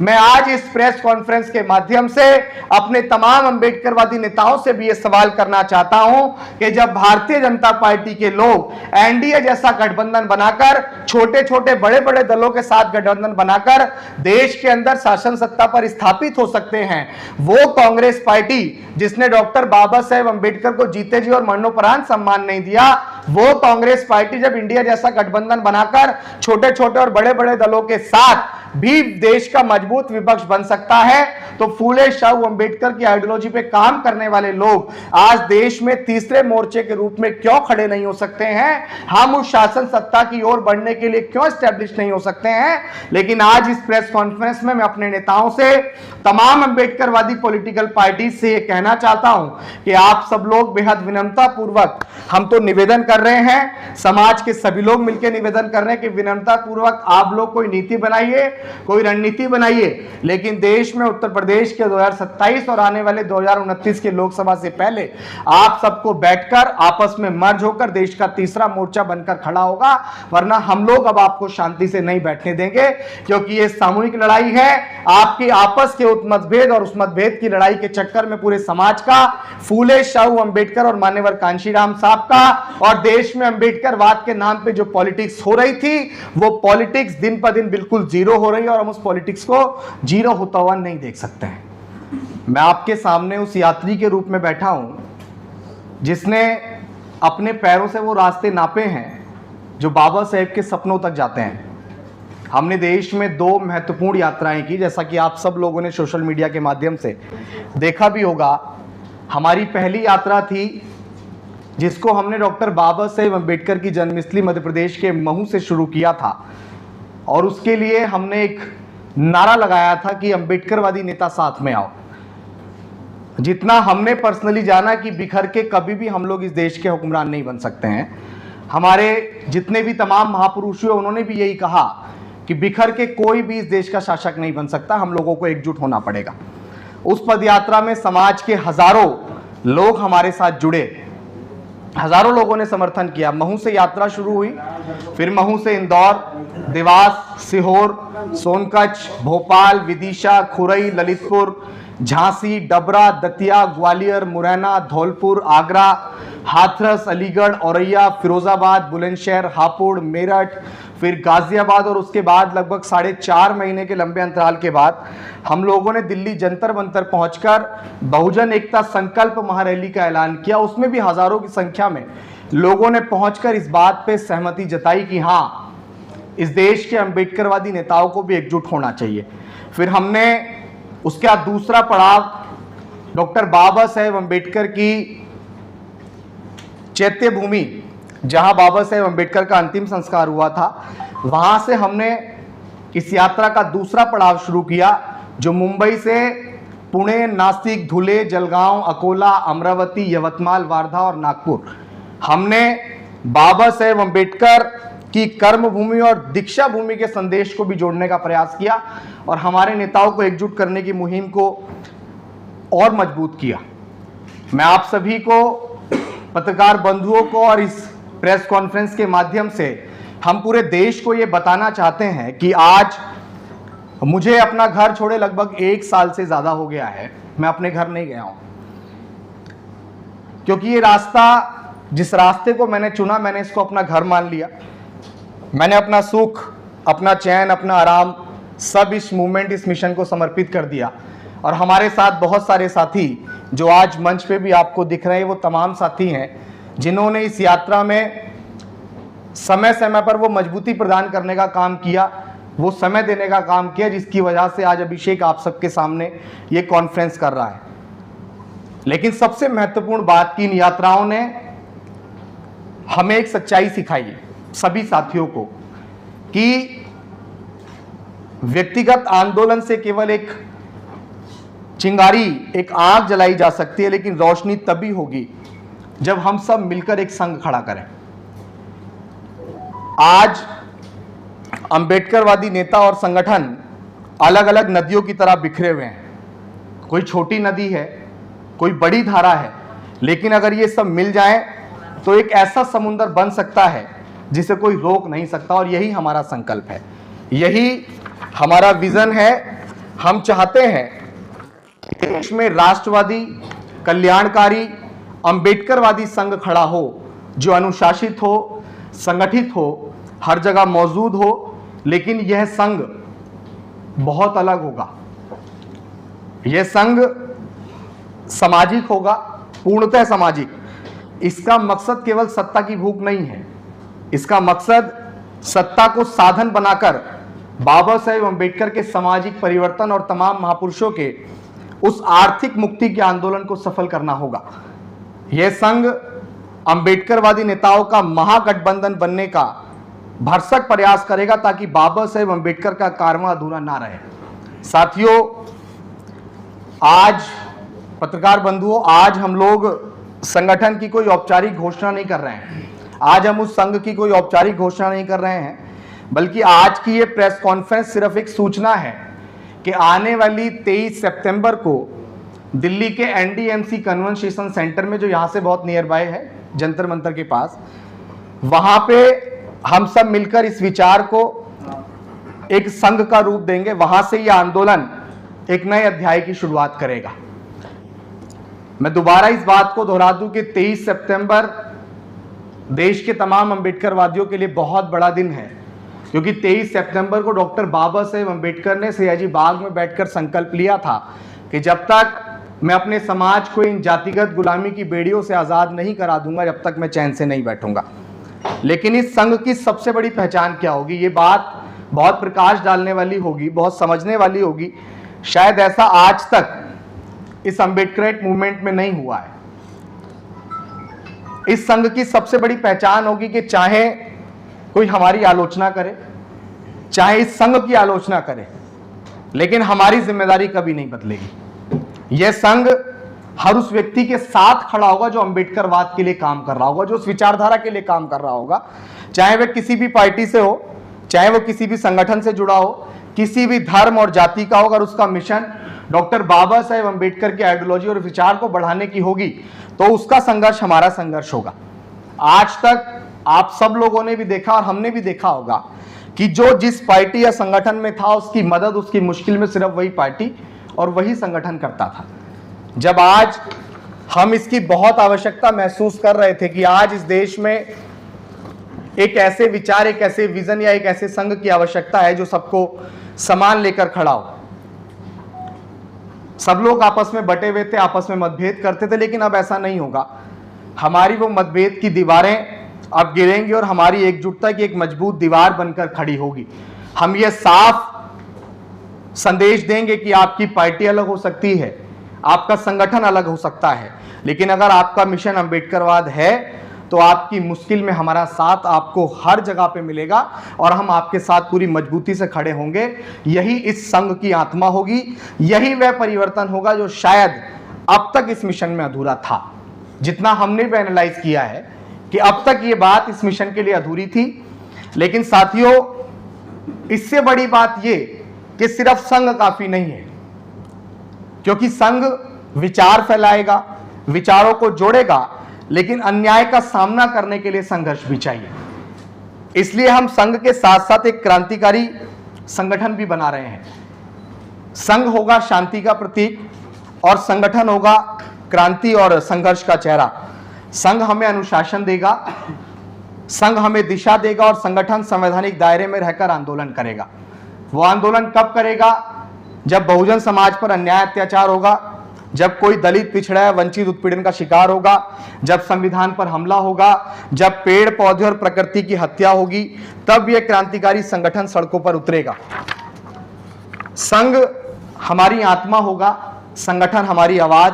मैं आज इस प्रेस कॉन्फ्रेंस के माध्यम से अपने तमाम अंबेडकरवादी नेताओं से भी यह सवाल करना चाहता हूं कि जब भारतीय जनता पार्टी के लोग एनडीए जैसा गठबंधन बनाकर, छोटे छोटे बड़े बड़े दलों के साथ गठबंधन बनाकर देश के अंदर शासन सत्ता पर स्थापित हो सकते हैं, वो कांग्रेस पार्टी जिसने डॉक्टर बाबा साहेब अंबेडकर को जीते जी और मरणोपरांत सम्मान नहीं दिया, वो कांग्रेस पार्टी जब इंडिया जैसा गठबंधन बनाकर छोटे छोटे और बड़े बड़े दलों के साथ भी देश का मजबूत विपक्ष बन सकता है, तो फूले शाहू अंबेडकर की आइडियोलॉजी पे काम करने वाले लोग आज देश में तीसरे मोर्चे के रूप में क्यों खड़े नहीं हो सकते हैं? हम उस शासन सत्ता की ओर बढ़ने के लिए क्यों एस्टेब्लिश नहीं हो सकते हैं? लेकिन आज इस प्रेस कॉन्फ्रेंस में मैं अपने नेताओं से, तमाम अंबेडकरवादी पॉलिटिकल पार्टी से यह कहना चाहता हूं कि आप सब लोग बेहद विनम्रता पूर्वक, हम तो निवेदन कर रहे हैं, समाज के सभी लोग मिलकर निवेदन कर रहे हैं कि विनम्रता पूर्वक आप लोग कोई नीति बनाइए, कोई रणनीति बनाइए, लेकिन देश में उत्तर प्रदेश के 2027 और आने वाले 2029 के लोकसभा से पहले आप सबको बैठकर आपस में मर्ज होकर देश का तीसरा मोर्चा बनकर खड़ा होगा, वरना हम लोग अब आपको शांति से नहीं बैठने देंगे, क्योंकि ये सामूहिक लड़ाई है। आपकी आपस के मतभेद और उस मतभेद की लड़ाई के चक्कर में पूरे समाज का, फूले शाहू अंबेडकर और मान्यवर कांशीराम साहब का, और देश में अंबेडकरवाद के नाम पे जो पॉलिटिक्स हो रही थी, वो पॉलिटिक्स दिन पर दिन बिल्कुल जीरो हो रही है और हम उस पॉलिटिक्स को जीरो होता हुआ नहीं देख सकते हैं। मैं आपके सामने उस यात्री के रूप में बैठा हूं जिसने अपने पैरों से वो रास्ते नापे हैं जो बाबा साहेब के सपनों तक जाते हैं। हमने देश में 2 महत्वपूर्ण यात्राएं की, जैसा कि आप सब लोगों ने सोशल मीडिया के माध्यम से देखा भी होगा। हमारी पहली यात्रा थी जिसको हमने डॉक्टर बाबा साहेब अंबेडकर की जन्मस्थली मध्य प्रदेश के महू से शुरू किया था, और उसके लिए हमने एक नारा लगाया था कि अंबेडकरवादी नेता साथ में आओ। जितना हमने पर्सनली जाना कि बिखर के कभी भी हम लोग इस देश के हुक्मरान नहीं बन सकते हैं, हमारे जितने भी तमाम महापुरुष हुए उन्होंने भी यही कहा कि बिखर के कोई भी इस देश का शासक नहीं बन सकता, हम लोगों को एकजुट होना पड़ेगा। उस पदयात्रा में समाज के हजारों लोग हमारे साथ जुड़े, हजारों लोगों ने समर्थन किया। महू से यात्रा शुरू हुई, फिर महू से इंदौर, देवास, सीहोर, सोनकच्छ, भोपाल, विदिशा, खुरई, ललितपुर, झांसी, डबरा, दतिया, ग्वालियर, मुरैना, धौलपुर, आगरा, हाथरस, अलीगढ़, औरैया, फिरोजाबाद, बुलंदशहर, हापुड़, मेरठ, फिर गाजियाबाद, और उसके बाद लगभग 4.5 महीने के लंबे अंतराल के बाद हम लोगों ने दिल्ली जंतर मंतर पहुंचकर बहुजन एकता संकल्प महारैली का ऐलान किया। उसमें भी हजारों की संख्या में लोगों ने पहुंचकर इस बात पे सहमति जताई कि हाँ, इस देश के अंबेडकरवादी नेताओं को भी एकजुट होना चाहिए। फिर हमने उसका दूसरा पड़ाव डॉक्टर बाबा साहेब अंबेडकर की चैत्य भूमि, जहां बाबा साहेब अंबेडकर का अंतिम संस्कार हुआ था, वहां से हमने इस यात्रा का दूसरा पड़ाव शुरू किया, जो मुंबई से पुणे, नासिक, धुले, जलगांव, अकोला, अमरावती, यवतमाल, वार्धा और नागपुर, हमने बाबा साहेब अंबेडकर की कर्म भूमि और दीक्षा भूमि के संदेश को भी जोड़ने का प्रयास किया और हमारे नेताओं को एकजुट करने की मुहिम को और मजबूत किया। मैं आप सभी को, पत्रकार बंधुओं को, और इस प्रेस कॉन्फ्रेंस के माध्यम से हम पूरे देश को ये बताना चाहते हैं कि आज मुझे अपना घर छोड़े लगभग 1 साल से ज्यादा हो गया है, मैं अपने घर नहीं गया हूं, क्योंकि ये रास्ता, जिस रास्ते को मैंने चुना, मैंने इसको अपना घर मान लिया। मैंने अपना सुख, अपना चैन, अपना आराम सब इस मूवमेंट, इस मिशन को समर्पित कर दिया। और हमारे साथ बहुत सारे साथी जो आज मंच पे भी आपको दिख रहे हैं, वो तमाम साथी हैं जिन्होंने इस यात्रा में समय समय पर वो मजबूती प्रदान करने का काम किया, वो समय देने का काम किया, जिसकी वजह से आज अभिषेक आप सबके सामने ये कॉन्फ्रेंस कर रहा है। लेकिन सबसे महत्वपूर्ण बात की, इन यात्राओं ने हमें एक सच्चाई सिखाई सभी साथियों को कि व्यक्तिगत आंदोलन से केवल एक चिंगारी, एक आग जलाई जा सकती है, लेकिन रोशनी तभी होगी जब हम सब मिलकर एक संघ खड़ा करें। आज अंबेडकरवादी नेता और संगठन अलग अलग नदियों की तरह बिखरे हुए हैं। कोई छोटी नदी है, कोई बड़ी धारा है, लेकिन अगर ये सब मिल जाएं तो एक ऐसा समुंदर बन सकता है जिसे कोई रोक नहीं सकता। और यही हमारा संकल्प है, यही हमारा विजन है। हम चाहते हैं देश में राष्ट्रवादी, कल्याणकारी, अंबेडकरवादी संघ खड़ा हो, जो अनुशासित हो, संगठित हो, हर जगह मौजूद हो। लेकिन यह संघ बहुत अलग होगा। यह संघ सामाजिक होगा, पूर्णतः सामाजिक। इसका मकसद केवल सत्ता की भूख नहीं है, इसका मकसद सत्ता को साधन बनाकर बाबा साहेब अंबेडकर के सामाजिक परिवर्तन और तमाम महापुरुषों के उस आर्थिक मुक्ति के आंदोलन को सफल करना होगा। यह संघ अंबेडकरवादी नेताओं का महागठबंधन बनने का भरसक प्रयास करेगा ताकि बाबा साहेब अंबेडकर का कारवां अधूरा ना रहे। साथियों, आज पत्रकार बंधुओं, आज हम लोग संगठन की कोई औपचारिक घोषणा नहीं कर रहे हैं। आज हम उस संघ की कोई औपचारिक घोषणा नहीं कर रहे हैं, बल्कि आज की ये प्रेस कॉन्फ्रेंस सिर्फ एक सूचना है कि आने वाली 23 सितंबर को दिल्ली के एनडीएमसी कन्वेंशन सेंटर में, जो यहां से बहुत नियर बाय है, जंतर मंतर के पास, वहां पे हम सब मिलकर इस विचार को एक संघ का रूप देंगे। वहां से यह आंदोलन एक नए अध्याय की शुरुआत करेगा। मैं दोबारा इस बात को दोहरा दूं कि 23 सितंबर देश के तमाम अंबेडकरवादियों के लिए बहुत बड़ा दिन है, क्योंकि 23 सितंबर को डॉक्टर बाबा साहेब अंबेडकर ने सयाजी बाग में बैठकर संकल्प लिया था कि जब तक मैं अपने समाज को इन जातिगत गुलामी की बेड़ियों से आज़ाद नहीं करा दूंगा, जब तक मैं चैन से नहीं बैठूंगा। लेकिन इस संघ की सबसे बड़ी पहचान क्या होगी? ये बात बहुत प्रकाश डालने वाली होगी, बहुत समझने वाली होगी। शायद ऐसा आज तक इस अंबेडकरेट मूवमेंट में नहीं हुआ है। इस संघ की सबसे बड़ी पहचान होगी कि चाहे कोई हमारी आलोचना करे, चाहे इस संघ की आलोचना करे, लेकिन हमारी जिम्मेदारी कभी नहीं बदलेगी। यह संघ हर उस व्यक्ति के साथ खड़ा होगा जो अंबेडकरवाद के लिए काम कर रहा होगा, जो उस विचारधारा के लिए काम कर रहा होगा, चाहे वह किसी भी पार्टी से हो, चाहे वो किसी भी संगठन से जुड़ा हो, किसी भी धर्म और जाति का होगा, और उसका मिशन डॉक्टर बाबा साहेब अंबेडकर की आइडियोलॉजी और विचार को बढ़ाने की होगी, तो उसका संघर्ष हमारा संघर्ष होगा। आज तक आप सब लोगों ने भी देखा और हमने भी देखा होगा कि जो जिस पार्टी या संगठन में था, उसकी मदद, उसकी मुश्किल में सिर्फ वही पार्टी और वही संगठन करता था। जब आज हम इसकी बहुत आवश्यकता महसूस कर रहे थे कि आज इस देश में एक ऐसे विचार, एक ऐसे विजन या एक ऐसे संघ की आवश्यकता है जो सबको समान लेकर खड़ा हो। सब लोग आपस में बटे हुए थे, आपस में मतभेद करते थे, लेकिन अब ऐसा नहीं होगा। हमारी वो मतभेद की दीवारें अब गिरेंगी और हमारी एकजुटता की एक मजबूत दीवार बनकर खड़ी होगी। हम ये साफ संदेश देंगे कि आपकी पार्टी अलग हो सकती है, आपका संगठन अलग हो सकता है, लेकिन अगर आपका मिशन अंबेडकरवाद है तो आपकी मुश्किल में हमारा साथ आपको हर जगह पे मिलेगा और हम आपके साथ पूरी मजबूती से खड़े होंगे। यही इस संघ की आत्मा होगी, यही वह परिवर्तन होगा जो शायद अब तक इस मिशन में अधूरा था। जितना हमने भी एनालाइज किया है कि अब तक ये बात इस मिशन के लिए अधूरी थी, लेकिन साथियों, इससे बड़ी बात ये कि सिर्फ संघ काफी नहीं है, क्योंकि संघ विचार फैलाएगा, विचारों को जोड़ेगा, लेकिन अन्याय का सामना करने के लिए संघर्ष भी चाहिए। इसलिए हम संघ के साथ साथ एक क्रांतिकारी संगठन भी बना रहे हैं। संघ होगा शांति का प्रतीक और संगठन होगा क्रांति और संघर्ष का चेहरा। संघ हमें अनुशासन देगा, संघ हमें दिशा देगा और संगठन संवैधानिक दायरे में रहकर आंदोलन करेगा। वो आंदोलन कब करेगा? जब बहुजन समाज पर अन्याय अत्याचार होगा, जब कोई दलित, पिछड़ा, वंचित, उत्पीड़न का शिकार होगा, जब संविधान पर हमला होगा, जब पेड़ पौधे और प्रकृति की हत्या होगी, तब यह क्रांतिकारी संगठन सड़कों पर उतरेगा। संघ हमारी आत्मा होगा, संगठन हमारी आवाज।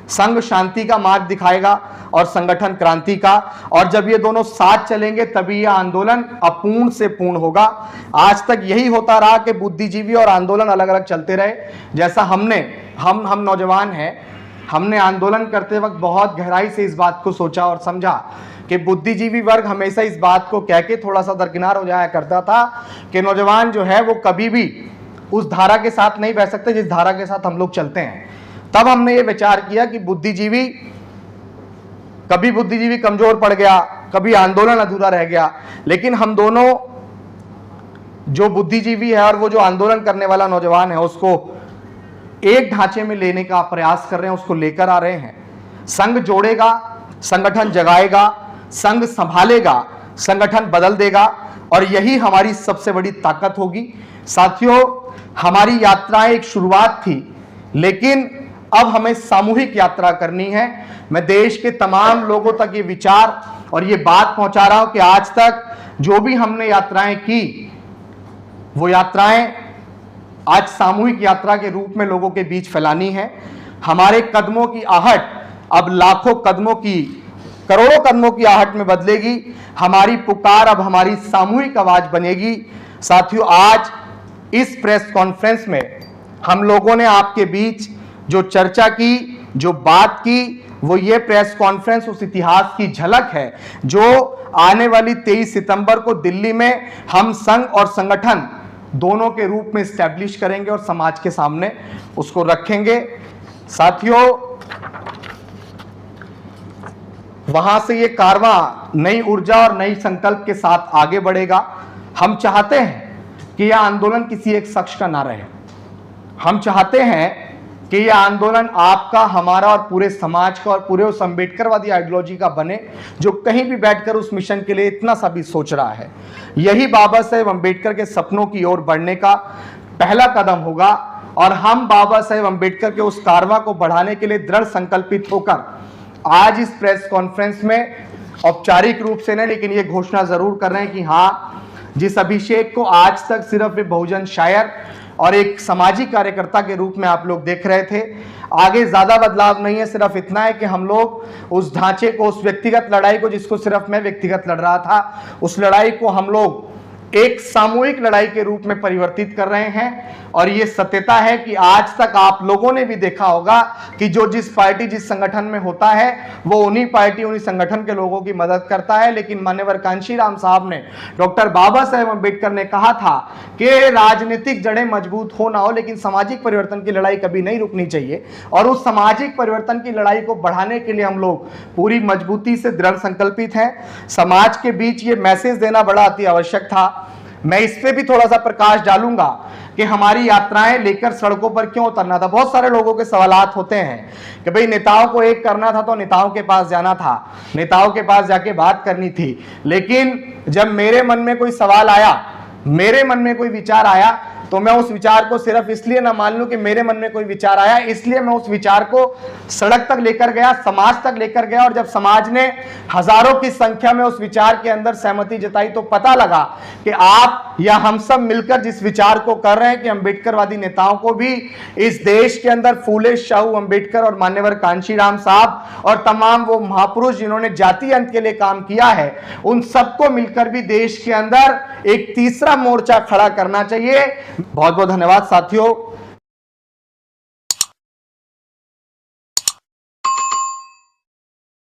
संघ शांति का मार्ग दिखाएगा और संगठन क्रांति का, और जब ये दोनों साथ चलेंगे तभी यह आंदोलन अपूर्ण से पूर्ण होगा। आज तक यही होता रहा कि बुद्धिजीवी और आंदोलन अलग अलग चलते रहे। जैसा हम नौजवान हैं, हमने आंदोलन करते वक्त बहुत गहराई से इस बात को सोचा और समझा कि बुद्धिजीवी वर्ग हमेशा इस बात को कह के थोड़ा सा दरकिनार हो जाया करता था कि नौजवान जो है वो कभी भी उस धारा के साथ नहीं बह सकते जिस धारा के साथ हम लोग चलते हैं। तब हमने ये विचार किया कि कभी बुद्धिजीवी कमजोर पड़ गया, कभी आंदोलन अधूरा रह गया, लेकिन हम दोनों, जो बुद्धिजीवी है और वो जो आंदोलन करने वाला नौजवान है, उसको एक ढांचे में लेने का प्रयास कर रहे हैं, उसको लेकर आ रहे हैं। संघ जोड़ेगा, संगठन जगाएगा, संघ संभालेगा, संगठन बदल देगा, और यही हमारी सबसे बड़ी ताकत होगी। साथियों, हमारी यात्राएं एक शुरुआत थी, लेकिन अब हमें सामूहिक यात्रा करनी है। मैं देश के तमाम लोगों तक ये विचार और ये बात पहुंचा रहा हूं कि आज तक जो भी हमने यात्राएं की, वो यात्राएं आज सामूहिक यात्रा के रूप में लोगों के बीच फैलानी है। हमारे कदमों की आहट अब लाखों कदमों की, करोड़ों कदमों की आहट में बदलेगी। हमारी पुकार अब हमारी सामूहिक आवाज बनेगी। साथियों, आज इस प्रेस कॉन्फ्रेंस में हम लोगों ने आपके बीच जो चर्चा की, जो बात की, वो ये प्रेस कॉन्फ्रेंस उस इतिहास की झलक है जो आने वाली 23 सितंबर को दिल्ली में हम संघ और संगठन दोनों के रूप में स्टैब्लिश करेंगे और समाज के सामने उसको रखेंगे। साथियों, वहां से ये कारवां नई ऊर्जा और नई संकल्प के साथ आगे बढ़ेगा। हम चाहते हैं कि यह आंदोलन किसी एक शख्स का ना रहे। हम चाहते हैं कि यह आंदोलन आपका, हमारा और पूरे समाज का और पूरे उस अम्बेडकरवादी आइडियोलॉजी का बने जो कहीं भी बैठकर उस मिशन के लिए इतना सा भी सोच रहा है। यही बाबा साहेब अम्बेडकर के सपनों की ओर बढ़ने का पहला कदम होगा, और हम बाबा साहेब अम्बेडकर के उस कारवां को बढ़ाने के लिए दृढ़ संकल्पित होकर आज इस प्रेस कॉन्फ्रेंस में औपचारिक रूप से नहीं, लेकिन ये घोषणा जरूर कर रहे हैं कि हाँ, जिस अभिषेक को आज तक सिर्फ एक बहुजन शायर और एक सामाजिक कार्यकर्ता के रूप में आप लोग देख रहे थे, आगे ज्यादा बदलाव नहीं है। सिर्फ इतना है कि हम लोग उस ढांचे को, उस व्यक्तिगत लड़ाई को, जिसको सिर्फ मैं व्यक्तिगत लड़ रहा था, उस लड़ाई को हम लोग एक सामूहिक लड़ाई के रूप में परिवर्तित कर रहे हैं। और ये सत्यता है कि आज तक आप लोगों ने भी देखा होगा कि जो जिस पार्टी, जिस संगठन में होता है, वो उन्हीं पार्टी, उन्हीं संगठन के लोगों की मदद करता है। लेकिन मान्यवर कांशीराम साहब ने, डॉक्टर बाबा साहेब अम्बेडकर ने कहा था कि राजनीतिक जड़ें मजबूत हो ना हो, लेकिन सामाजिक परिवर्तन की लड़ाई कभी नहीं रुकनी चाहिए। और उस सामाजिक परिवर्तन की लड़ाई को बढ़ाने के लिए हम लोग पूरी मजबूती से दृढ़ संकल्पित हैं। समाज के बीच ये मैसेज देना बड़ा अति आवश्यक था। मैं इस पे भी थोड़ा सा प्रकाश डालूंगा कि हमारी यात्राएं लेकर सड़कों पर क्यों उतरना था। बहुत सारे लोगों के सवालात होते हैं कि भाई नेताओं को एक करना था तो नेताओं के पास जाना था, नेताओं के पास जाके बात करनी थी। लेकिन जब मेरे मन में कोई सवाल आया, मेरे मन में कोई विचार आया, तो मैं उस विचार को सिर्फ इसलिए ना मान लूं कि मेरे मन में कोई विचार आया, इसलिए मैं उस विचार को सड़क तक लेकर गया, समाज तक लेकर गया। और जब समाज ने हजारों की संख्या में उस विचार के अंदर सहमति जताई, तो पता लगा कि आप या हम सब मिलकर जिस विचार को कर रहे हैं कि अम्बेडकरवादी नेताओं को भी इस देश के अंदर फूले शाहू अम्बेडकर और मान्यवर कांशीराम साहब और तमाम वो महापुरुष जिन्होंने जाति अंत के लिए काम किया है, उन सबको मिलकर भी देश के अंदर एक तीसरा मोर्चा खड़ा करना चाहिए। बहुत बहुत धन्यवाद साथियों।